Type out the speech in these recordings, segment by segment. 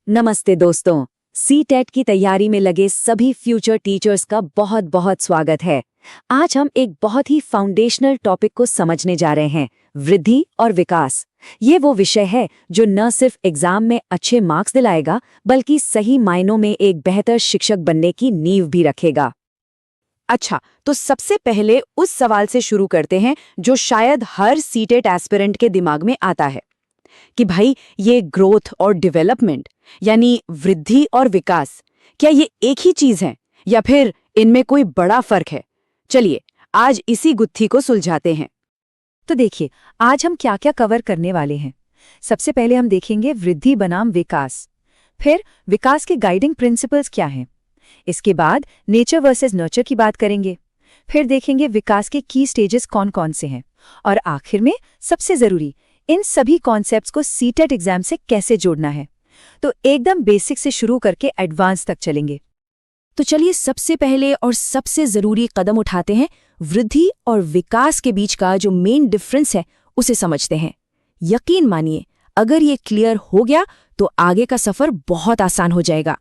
नमस्ते दोस्तों। सीटेट की तैयारी में लगे सभी फ्यूचर टीचर्स का बहुत बहुत स्वागत है। आज हम एक बहुत ही फाउंडेशनल टॉपिक को समझने जा रहे हैं, वृद्धि और विकास। ये वो विषय है जो न सिर्फ एग्जाम में अच्छे मार्क्स दिलाएगा, बल्कि सही मायनों में एक बेहतर शिक्षक बनने की नींव भी रखेगा। अच्छा, तो सबसे पहले उस सवाल से शुरू करते हैं जो शायद हर सीटेट एस्पिरेंट के दिमाग में आता है कि भाई ये ग्रोथ और डेवलपमेंट यानी वृद्धि और विकास, क्या ये एक ही चीज है या फिर इनमें कोई बड़ा फर्क है? चलिए आज इसी गुत्थी को सुलझाते हैं। तो देखिए, आज हम क्या क्या कवर करने वाले हैं। सबसे पहले हम देखेंगे वृद्धि बनाम विकास, फिर विकास के गाइडिंग प्रिंसिपल्स क्या हैं। इसके बाद नेचर वर्सेस नर्चर की बात करेंगे, फिर देखेंगे विकास के की स्टेजेस कौन कौन से हैं, और आखिर में सबसे जरूरी, इन सभी कॉन्सेप्ट्स को सीटेट एग्जाम से कैसे जोड़ना है। तो एकदम बेसिक से शुरू करके एडवांस तक चलेंगे। तो चलिए सबसे पहले और सबसे जरूरी कदम उठाते हैं, वृद्धि और विकास के बीच का जो मेन डिफरेंस है उसे समझते हैं। यकीन मानिए, अगर ये क्लियर हो गया तो आगे का सफर बहुत आसान हो जाएगा।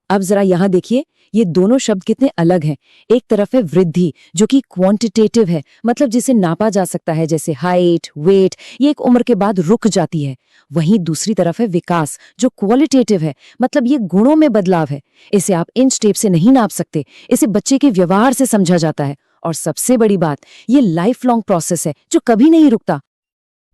अब जरा यहाँ देखिए, ये दोनों शब्द कितने अलग हैं। एक तरफ है वृद्धि जो कि क्वांटिटेटिव है, मतलब जिसे नापा जा सकता है, जैसे हाइट, वेट, ये एक उम्र के बाद रुक जाती है। वहीं दूसरी तरफ है विकास जो क्वालिटेटिव है, मतलब ये गुणों में बदलाव है। इसे आप इंच टेप से नहीं नाप सकते, इसे बच्चे के व्यवहार से समझा जाता है। और सबसे बड़ी बात, ये लाइफ लॉन्ग प्रोसेस है जो कभी नहीं रुकता।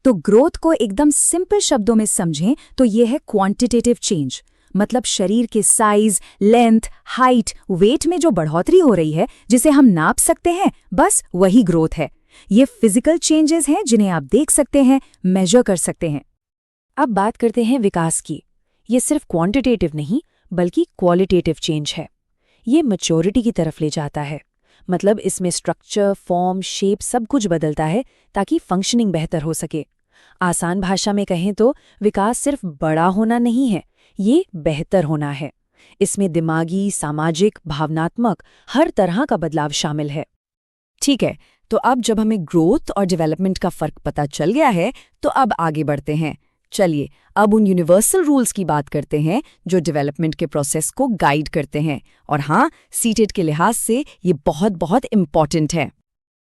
तो ग्रोथ को एकदम सिंपल शब्दों में समझें तो ये है क्वांटिटेटिव चेंज, मतलब शरीर के साइज, लेंथ, हाइट, वेट में जो बढ़ोतरी हो रही है, जिसे हम नाप सकते हैं, बस वही ग्रोथ है। ये फिजिकल चेंजेस हैं जिन्हें आप देख सकते हैं, मेजर कर सकते हैं। अब बात करते हैं विकास की। ये सिर्फ क्वांटिटेटिव नहीं बल्कि क्वालिटेटिव चेंज है। ये मैच्योरिटी की तरफ ले जाता है, मतलब इसमें स्ट्रक्चर, फॉर्म, शेप सब कुछ बदलता है ताकि फंक्शनिंग बेहतर हो सके। आसान भाषा में कहें तो विकास सिर्फ बड़ा होना नहीं है, ये बेहतर होना है। इसमें दिमागी, सामाजिक, भावनात्मक हर तरह का बदलाव शामिल है। ठीक है, तो अब जब हमें ग्रोथ और डेवलपमेंट का फर्क पता चल गया है तो अब आगे बढ़ते हैं। चलिए अब उन यूनिवर्सल रूल्स की बात करते हैं जो डेवलपमेंट के प्रोसेस को गाइड करते हैं। और हाँ, सीटेट के लिहाज से ये बहुत बहुत इंपॉर्टेंट है।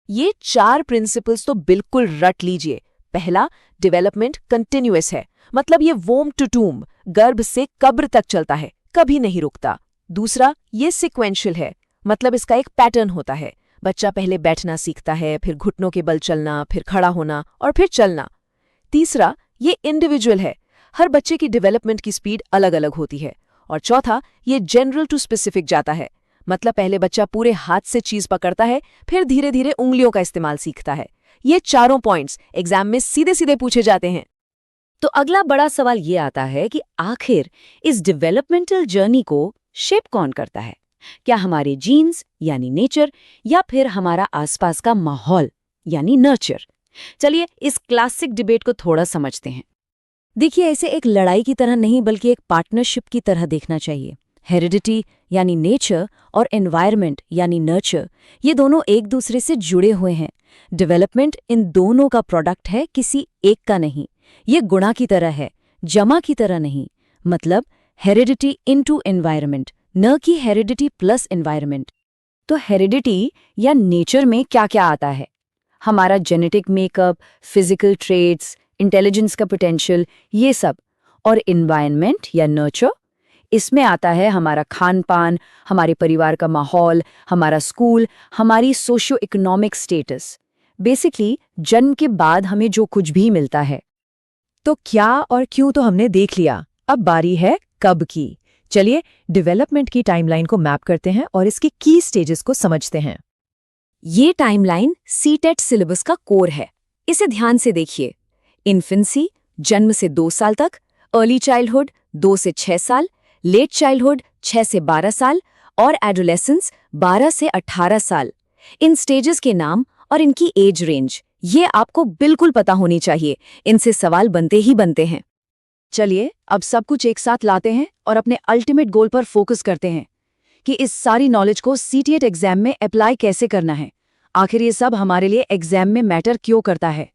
ये 4 प्रिंसिपल्स तो बिल्कुल रट लीजिए। पहला, डेवलपमेंट कंटिन्यूअस है, मतलब ये वोम टू टूम, गर्भ से कब्र तक चलता है, कभी नहीं रुकता। दूसरा, ये सिक्वेंशियल है, मतलब इसका एक पैटर्न होता है। बच्चा पहले बैठना सीखता है, फिर घुटनों के बल चलना, फिर खड़ा होना और फिर चलना। तीसरा, ये इंडिविजुअल है, हर बच्चे की डेवलपमेंट की स्पीड अलग अलग होती है। और चौथा, ये जनरल टू स्पेसिफिक जाता है, मतलब पहले बच्चा पूरे हाथ से चीज पकड़ता है, फिर धीरे धीरे उंगलियों का इस्तेमाल सीखता है। ये चारों पॉइंट्स एग्जाम में सीधे सीधे पूछे जाते हैं। तो अगला बड़ा सवाल ये आता है कि आखिर इस डेवलपमेंटल जर्नी को शेप कौन करता है? क्या हमारे जीन्स यानी नेचर, या फिर हमारा आसपास का माहौल यानी नर्चर? चलिए इस क्लासिक डिबेट को थोड़ा समझते हैं। देखिए, इसे एक लड़ाई की तरह नहीं बल्कि एक पार्टनरशिप की तरह देखना चाहिए। हेरिडिटी यानी नेचर और एनवायरनमेंट यानी नर्चर, ये दोनों एक दूसरे से जुड़े हुए हैं। डेवलपमेंट इन दोनों का प्रोडक्ट है, किसी एक का नहीं। ये गुणा की तरह है, जमा की तरह नहीं। मतलब हेरिडिटी इनटू एनवायरनमेंट, न कि हेरिडिटी प्लस एनवायरनमेंट। तो हेरिडिटी या नेचर में क्या क्या आता है? हमारा genetic makeup, physical traits, intelligence का पोटेंशियल, ये सब। और एनवायरनमेंट या नर्चर, इसमें आता है हमारा खान पान, हमारे परिवार का माहौल, हमारा स्कूल, हमारी सोशियो इकोनॉमिक स्टेटस। बेसिकली जन्म के बाद हमें जो कुछ भी मिलता है। तो क्या और क्यों तो हमने देख लिया, अब बारी है कब की। चलिए डेवलपमेंट की टाइमलाइन को मैप करते हैं और इसके की स्टेजेस को समझते हैं। ये टाइमलाइन सीटेट सिलेबस का कोर है। इसे ध्यान से देखिए। इन्फेंसी, जन्म से 2 साल तक, अर्ली चाइल्डहुड 2 से 6 साल, लेट चाइल्डहुड 6 से 12 साल और एडोलेसेंस 12 से 18 साल। इन स्टेजेस के नाम और इनकी एज रेंज ये आपको बिल्कुल पता होनी चाहिए, इनसे सवाल बनते ही बनते हैं। चलिए अब सब कुछ एक साथ लाते हैं और अपने अल्टीमेट गोल पर फोकस करते हैं कि इस सारी नॉलेज को सीटीएट एग्जाम में अप्लाई कैसे करना है। आखिर ये सब हमारे लिए एग्जाम में मैटर क्यों करता है।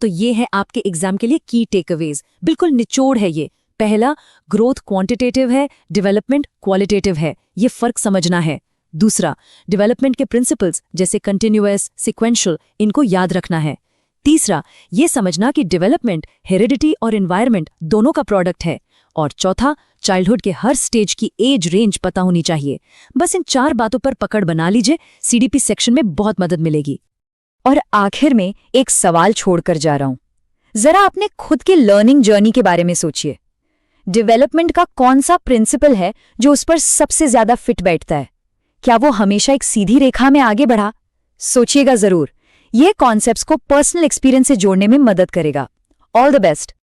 तो ये है आपके एग्जाम के लिए की टेकअवेज, बिल्कुल निचोड़ है ये। पहला, ग्रोथ क्वांटिटेटिव है, डेवलपमेंट क्वालिटेटिव है, ये फर्क समझना है। दूसरा, डेवलपमेंट के प्रिंसिपल्स जैसे कंटिन्यूअस, सीक्वेंशियल, इनको याद रखना है। तीसरा, ये समझना कि डेवलपमेंट हेरिडिटी और एनवायरनमेंट दोनों का प्रोडक्ट है। और चौथा, चाइल्डहुड के हर स्टेज की एज रेंज पता होनी चाहिए। बस इन 4 बातों पर पकड़ बना लीजिए, सीडीपी सेक्शन में बहुत मदद मिलेगी। और आखिर में एक सवाल छोड़कर जा रहा हूं, जरा अपने खुद की लर्निंग जर्नी के बारे में सोचिए। डेवलपमेंट का कौन सा प्रिंसिपल है जो उस पर सबसे ज्यादा फिट बैठता है? क्या वो हमेशा एक सीधी रेखा में आगे बढ़ा? सोचिएगा जरूर, ये कॉन्सेप्ट्स को पर्सनल एक्सपीरियंस से जोड़ने में मदद करेगा। All the best.